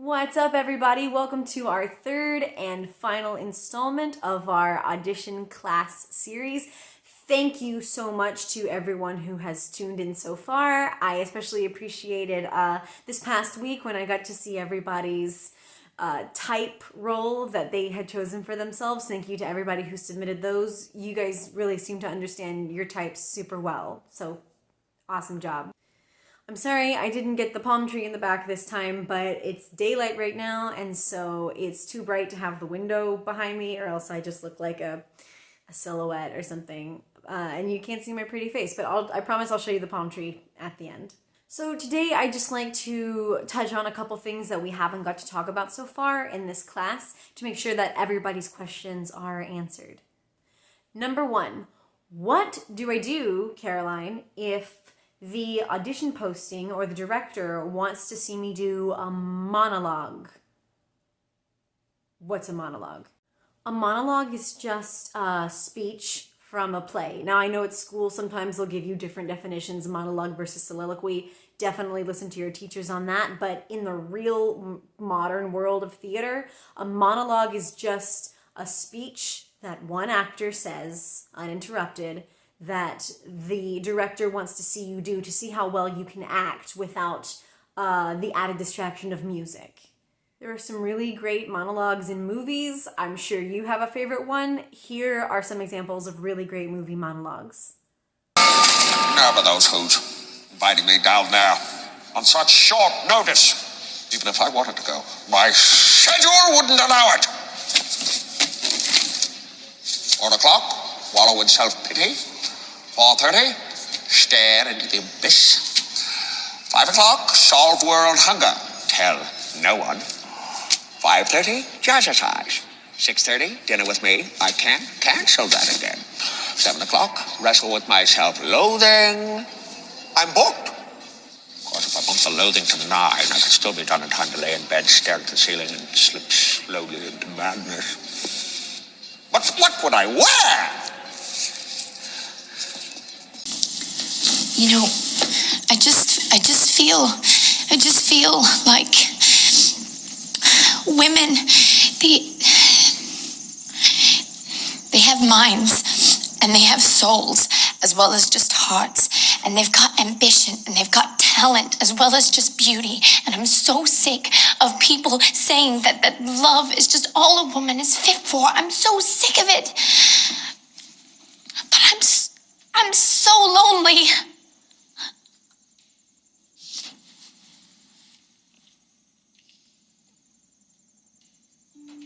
What's up, everybody? Welcome to our third and final installment of our audition class series. Thank you so much to everyone who has tuned in so far. I especially appreciated this past week when I got to see everybody's type role that they had chosen for themselves. Thank you to everybody who submitted those. You guys really seem to understand your types super well, so awesome job. I'm sorry I didn't get the palm tree in the back this time, but it's daylight right now, and so it's too bright to have the window behind me, or else I just look like a silhouette or something. And you can't see my pretty face, but I promise I'll show you the palm tree at the end. So today I'd just like to touch on a couple things that we haven't got to talk about so far in this class to make sure that everybody's questions are answered. Number one, what do I do, Caroline, if the audition posting or the director wants to see me do a monologue? What's a monologue? A monologue is just a speech from a play. Now, I know at school sometimes they'll give you different definitions, monologue versus soliloquy. Definitely listen to your teachers on that. But in the real modern world of theater, a monologue is just a speech that one actor says, uninterrupted, that the director wants to see you do to see how well you can act without the added distraction of music. There are some really great monologues in movies. I'm sure you have a favorite one. Here are some examples of really great movie monologues. Now for those who's inviting me down there on such short notice. Even if I wanted to go, my schedule wouldn't allow it. 4 o'clock, wallow in self-pity. 4:30, stare into the abyss. 5 o'clock, solve world hunger. Tell no one. 5:30, jazzercise. 6:30, dinner with me. I can't cancel that again. 7 o'clock, wrestle with my self-loathing. I'm booked. Of course, if I bump the loathing to 9, I could still be done in time to lay in bed, stare at the ceiling, and slip slowly into madness. But what would I wear? You know, I just feel like women, they have minds and they have souls as well as just hearts, and they've got ambition and they've got talent as well as just beauty. And I'm so sick of people saying that love is just all a woman is fit for. I'm so sick of it. But I'm so lonely.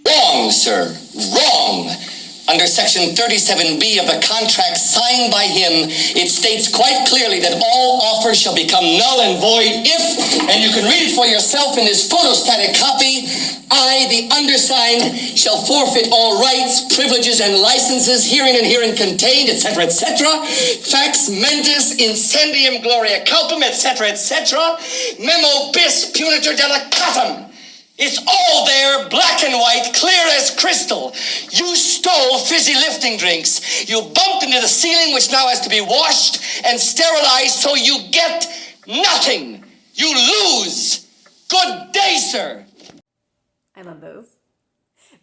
Wrong, sir. Wrong. Under Section 37B of the contract signed by him, it states quite clearly that all offers shall become null and void if, and you can read it for yourself in this photostatic copy, I, the undersigned, shall forfeit all rights, privileges, and licenses herein and herein contained, etc., etc., fax mentis incendium gloria culpum, etc., etc., memo bis punitor delicatum. It's all there, black and white, clear as crystal. You stole fizzy lifting drinks. You bumped into the ceiling, which now has to be washed and sterilized, so you get nothing. You lose. Good day, sir. I love those.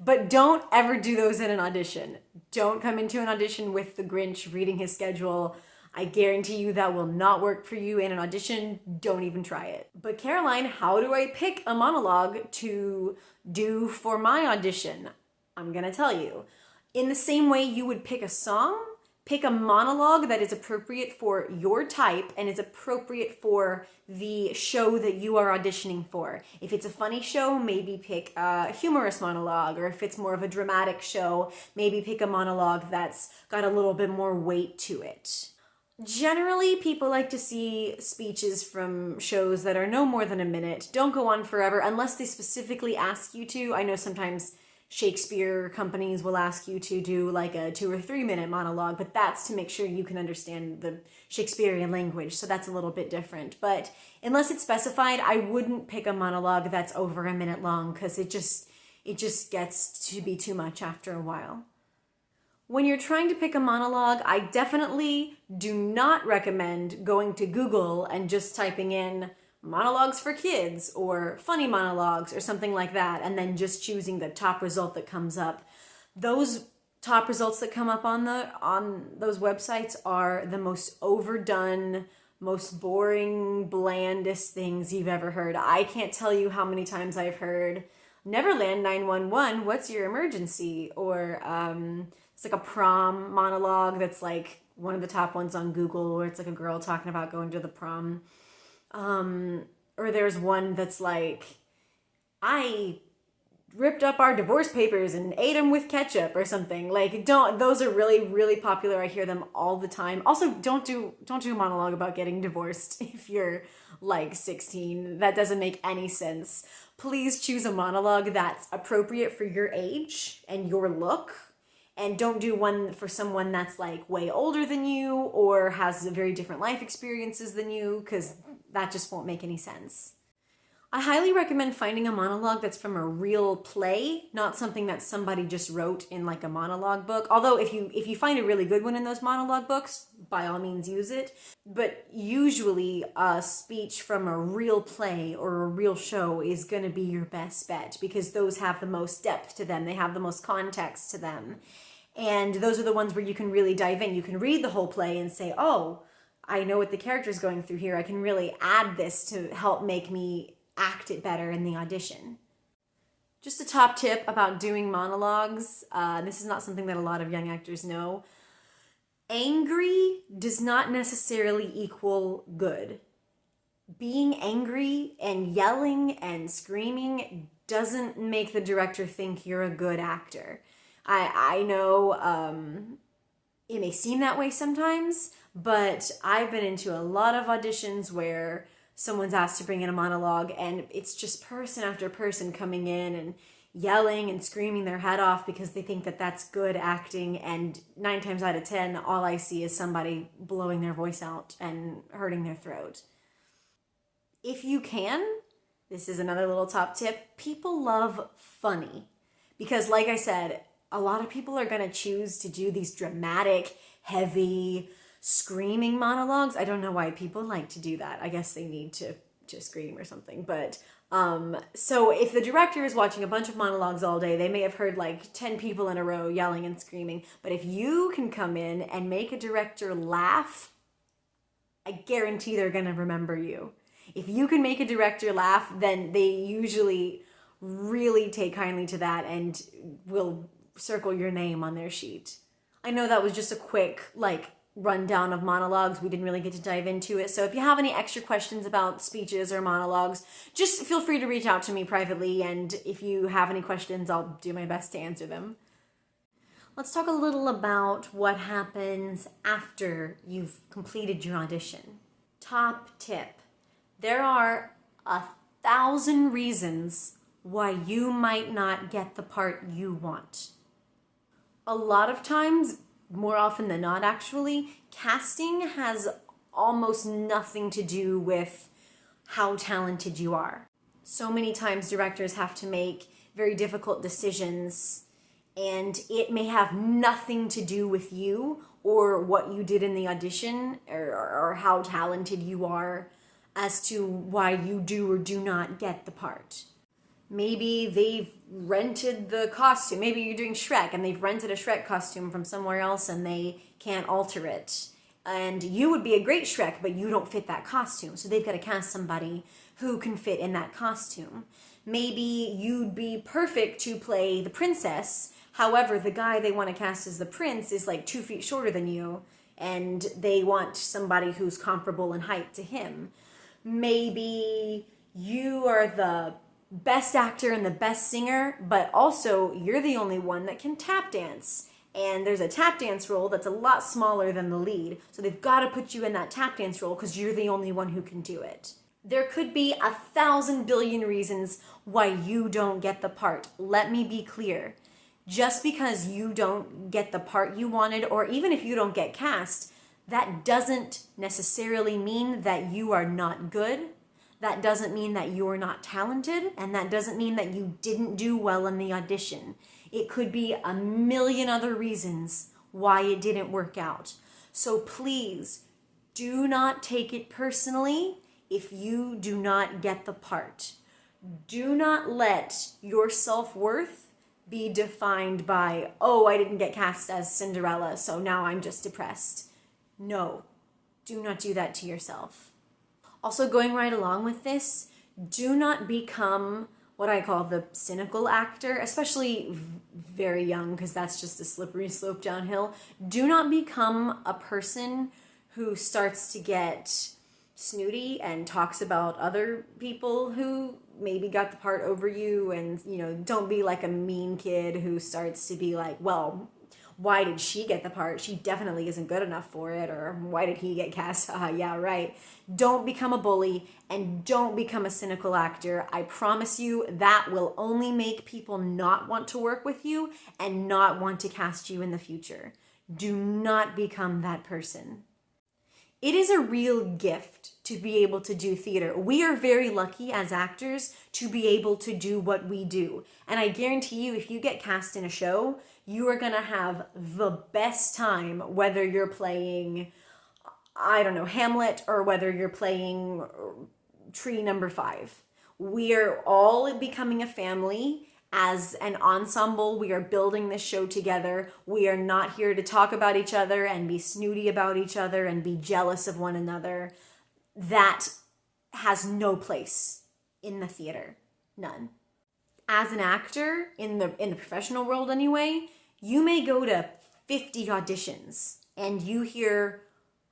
But don't ever do those in an audition. Don't come into an audition with the Grinch reading his schedule. I guarantee you that will not work for you in an audition. Don't even try it. But Caroline, how do I pick a monologue to do for my audition? I'm gonna tell you. In the same way you would pick a song, pick a monologue that is appropriate for your type and is appropriate for the show that you are auditioning for. If it's a funny show, maybe pick a humorous monologue, or if it's more of a dramatic show, maybe pick a monologue that's got a little bit more weight to it. Generally, people like to see speeches from shows that are no more than a minute. Don't go on forever unless they specifically ask you to. I know sometimes Shakespeare companies will ask you to do like a 2 or 3 minute monologue, but that's to make sure you can understand the Shakespearean language, so that's a little bit different. But unless it's specified, I wouldn't pick a monologue that's over a minute long, because it just gets to be too much after a while. When you're trying to pick a monologue, I definitely do not recommend going to Google and just typing in monologues for kids or funny monologues or something like that, and then just choosing the top result that comes up. Those top results that come up on those websites are the most overdone, most boring, blandest things you've ever heard. I can't tell you how many times I've heard Neverland 911, what's your emergency? Or it's like a prom monologue that's like one of the top ones on Google, where it's like a girl talking about going to the prom. Or there's one that's like, I ripped up our divorce papers and ate them with ketchup or something. Like, those are really, really popular. I hear them all the time. Also, don't do a monologue about getting divorced if you're like 16. That doesn't make any sense. Please choose a monologue that's appropriate for your age and your look. And don't do one for someone that's like way older than you or has very different life experiences than you, because that just won't make any sense. I highly recommend finding a monologue that's from a real play, not something that somebody just wrote in like a monologue book. Although if you find a really good one in those monologue books, by all means use it. But usually a speech from a real play or a real show is going to be your best bet, because those have the most depth to them. They have the most context to them. And those are the ones where you can really dive in. You can read the whole play and say, oh, I know what the character's going through here. I can really add this to help make me act it better in the audition. Just a top tip about doing monologues. This is not something that a lot of young actors know. Angry does not necessarily equal good. Being angry and yelling and screaming doesn't make the director think you're a good actor. I know it may seem that way sometimes, but I've been into a lot of auditions where someone's asked to bring in a monologue and it's just person after person coming in and yelling and screaming their head off because they think that that's good acting, and 9 times out of 10 all I see is somebody blowing their voice out and hurting their throat. If you can, this is another little top tip, people love funny, because like I said, a lot of people are going to choose to do these dramatic, heavy, screaming monologues. I don't know why people like to do that. I guess they need to scream or something. But so if the director is watching a bunch of monologues all day, they may have heard like 10 people in a row yelling and screaming. But if you can come in and make a director laugh, I guarantee they're going to remember you. If you can make a director laugh, then they usually really take kindly to that and will circle your name on their sheet. I know that was just a quick rundown of monologues. We didn't really get to dive into it. So if you have any extra questions about speeches or monologues, just feel free to reach out to me privately. And if you have any questions, I'll do my best to answer them. Let's talk a little about what happens after you've completed your audition. Top tip. There are 1,000 reasons why you might not get the part you want. A lot of times, more often than not actually, casting has almost nothing to do with how talented you are. So many times directors have to make very difficult decisions, and it may have nothing to do with you or what you did in the audition or how talented you are as to why you do or do not get the part. Maybe they've rented the costume. Maybe you're doing Shrek and they've rented a Shrek costume from somewhere else and they can't alter it. And you would be a great Shrek, but you don't fit that costume. So they've got to cast somebody who can fit in that costume. Maybe you'd be perfect to play the princess. However, the guy they want to cast as the prince is like 2 feet shorter than you, and they want somebody who's comparable in height to him. Maybe you are the best actor and the best singer, but also you're the only one that can tap dance. And there's a tap dance role that's a lot smaller than the lead. So they've got to put you in that tap dance role because you're the only one who can do it. There could be 1,000 billion reasons why you don't get the part. Let me be clear. Just because you don't get the part you wanted, or even if you don't get cast, that doesn't necessarily mean that you are not good. That doesn't mean that you're not talented, and that doesn't mean that you didn't do well in the audition. It could be a million other reasons why it didn't work out. So please, do not take it personally if you do not get the part. Do not let your self-worth be defined by, oh, I didn't get cast as Cinderella, so now I'm just depressed. No, do not do that to yourself. Also, going right along with this, do not become what I call the cynical actor, especially very young, because that's just a slippery slope downhill. Do not become a person who starts to get snooty and talks about other people who maybe got the part over you, and, you know, don't be like a mean kid who starts to be like, well, why did she get the part? She definitely isn't good enough for it. Or why did he get cast? Yeah, right. Don't become a bully and don't become a cynical actor. I promise you that will only make people not want to work with you and not want to cast you in the future. Do not become that person. It is a real gift to be able to do theater. We are very lucky as actors to be able to do what we do. And I guarantee you, if you get cast in a show, you are gonna have the best time, whether you're playing, I don't know, Hamlet, or whether you're playing Tree Number 5. We are all becoming a family. As an ensemble, we are building this show together. We are not here to talk about each other and be snooty about each other and be jealous of one another. That has no place in the theater. None. As an actor, in the professional world anyway, you may go to 50 auditions and you hear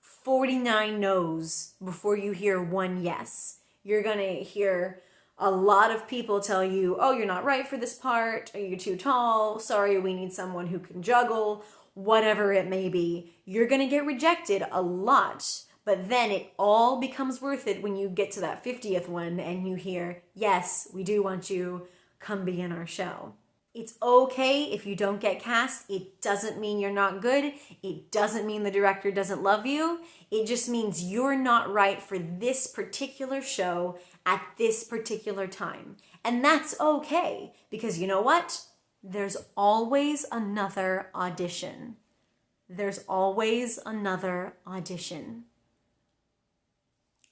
49 no's before you hear one yes. You're gonna hear a lot of people tell you, oh, you're not right for this part, or you're too tall, sorry, we need someone who can juggle, whatever it may be. You're gonna get rejected a lot, but then it all becomes worth it when you get to that 50th one and you hear, yes, we do want you, come be in our show. It's okay if you don't get cast. It doesn't mean you're not good. It doesn't mean the director doesn't love you. It just means you're not right for this particular show at this particular time. And that's okay, because you know what? There's always another audition. There's always another audition.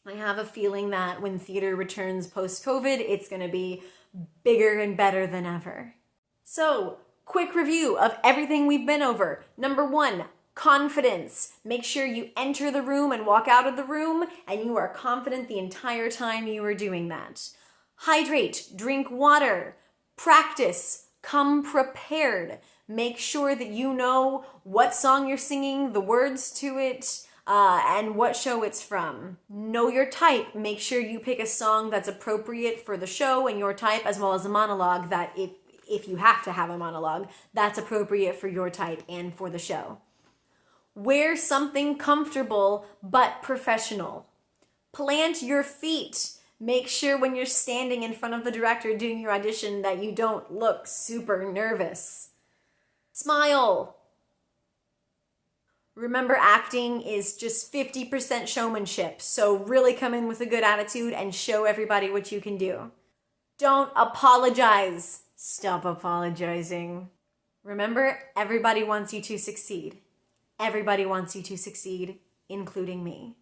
I have a feeling that when theater returns post-COVID, it's going to be bigger and better than ever. So, quick review of everything we've been over. Number 1, confidence. Make sure you enter the room and walk out of the room and you are confident the entire time you are doing that. Hydrate, drink water, practice, come prepared. Make sure that you know what song you're singing, the words to it, and what show it's from. Know your type. Make sure you pick a song that's appropriate for the show and your type, as well as a monologue that if you have to have a monologue, that's appropriate for your type and for the show. Wear something comfortable but professional. Plant your feet. Make sure when you're standing in front of the director doing your audition that you don't look super nervous. Smile. Remember, acting is just 50% showmanship, so really come in with a good attitude and show everybody what you can do. Don't apologize. Stop apologizing. Remember, everybody wants you to succeed. Everybody wants you to succeed, including me.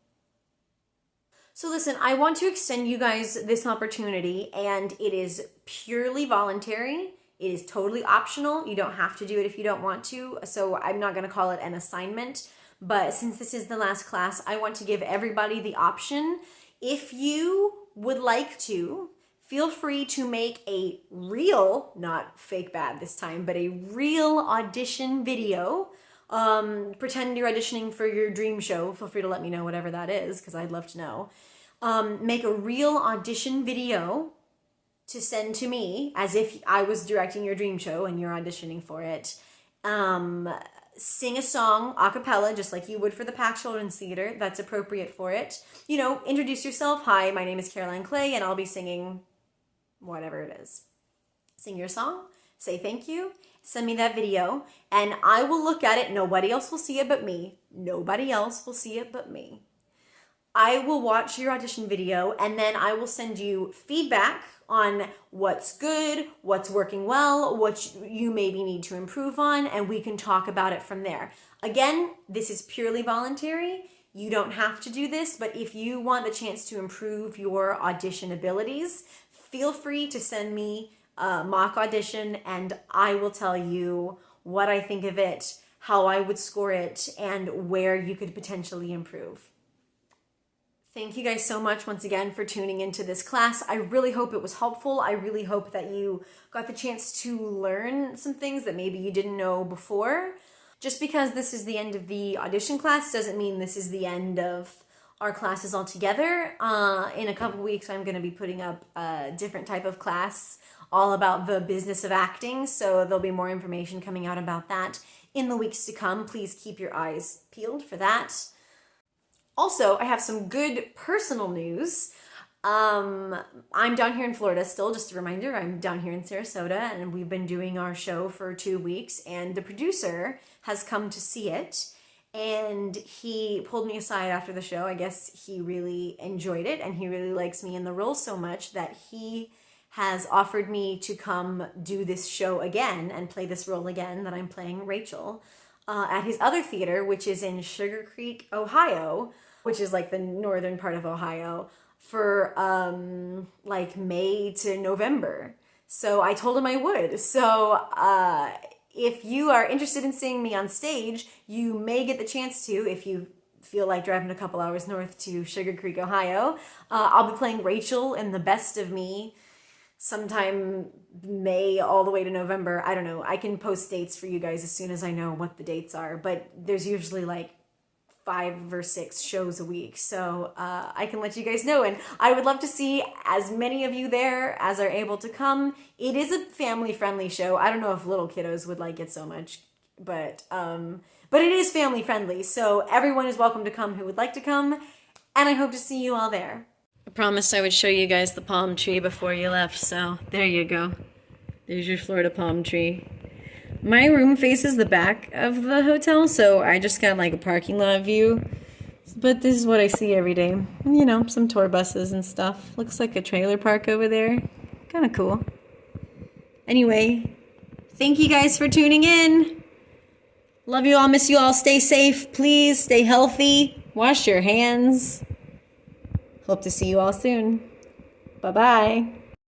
So listen, I want to extend you guys this opportunity, and it is purely voluntary. It is totally optional. You don't have to do it if you don't want to, so I'm not going to call it an assignment. But since this is the last class, I want to give everybody the option. If you would like to, feel free to make a real, not fake bad this time, but a real audition video. Pretend you're auditioning for your dream show. Feel free to let me know whatever that is, because I'd love to know. Make a real audition video to send to me as if I was directing your dream show and you're auditioning for it. Sing a song a cappella, just like you would for the Pack Children's Theater. That's appropriate for it. You know, introduce yourself. Hi, my name is Caroline Clay, and I'll be singing whatever it is. Sing your song, say thank you, send me that video, and I will look at it. Nobody else will see it but me. Nobody else will see it but me. I will watch your audition video, and then I will send you feedback on what's good, what's working well, what you maybe need to improve on, and we can talk about it from there. Again, this is purely voluntary. You don't have to do this, but if you want the chance to improve your audition abilities, feel free to send me a mock audition and I will tell you what I think of it, how I would score it, and where you could potentially improve. Thank you guys so much once again for tuning into this class. I really hope it was helpful. I really hope that you got the chance to learn some things that maybe you didn't know before. Just because this is the end of the audition class doesn't mean this is the end of our classes altogether. In a couple weeks, I'm going to be putting up a different type of class all about the business of acting. So there'll be more information coming out about that in the weeks to come. Please keep your eyes peeled for that. Also, I have some good personal news. I'm down here in Florida still, just a reminder, I'm down here in Sarasota and we've been doing our show for 2 weeks and the producer has come to see it and he pulled me aside after the show. I guess he really enjoyed it and he really likes me in the role so much that he has offered me to come do this show again and play this role again that I'm playing Rachel at his other theater, which is in Sugar Creek, Ohio, which is like the northern part of Ohio, for like May to November. So I told him I would. So if you are interested in seeing me on stage, you may get the chance to if you feel like driving a couple hours north to Sugar Creek, Ohio. I'll be playing Rachel in The Best of Me sometime May all the way to November. I don't know. I can post dates for you guys as soon as I know what the dates are, but there's usually like 5 or 6 shows a week, so I can let you guys know, and I would love to see as many of you there as are able to come. It is a family-friendly show. I don't know if little kiddos would like it so much, but it is family-friendly, so everyone is welcome to come who would like to come, and I hope to see you all there. I promised I would show you guys the palm tree before you left, so there you go. There's your Florida palm tree. My room faces the back of the hotel, so I just got like a parking lot view. But this is what I see every day. You know, some tour buses and stuff. Looks like a trailer park over there. Kind of cool. Anyway, thank you guys for tuning in. Love you all, miss you all. Stay safe, please. Stay healthy. Wash your hands. Hope to see you all soon. Bye-bye.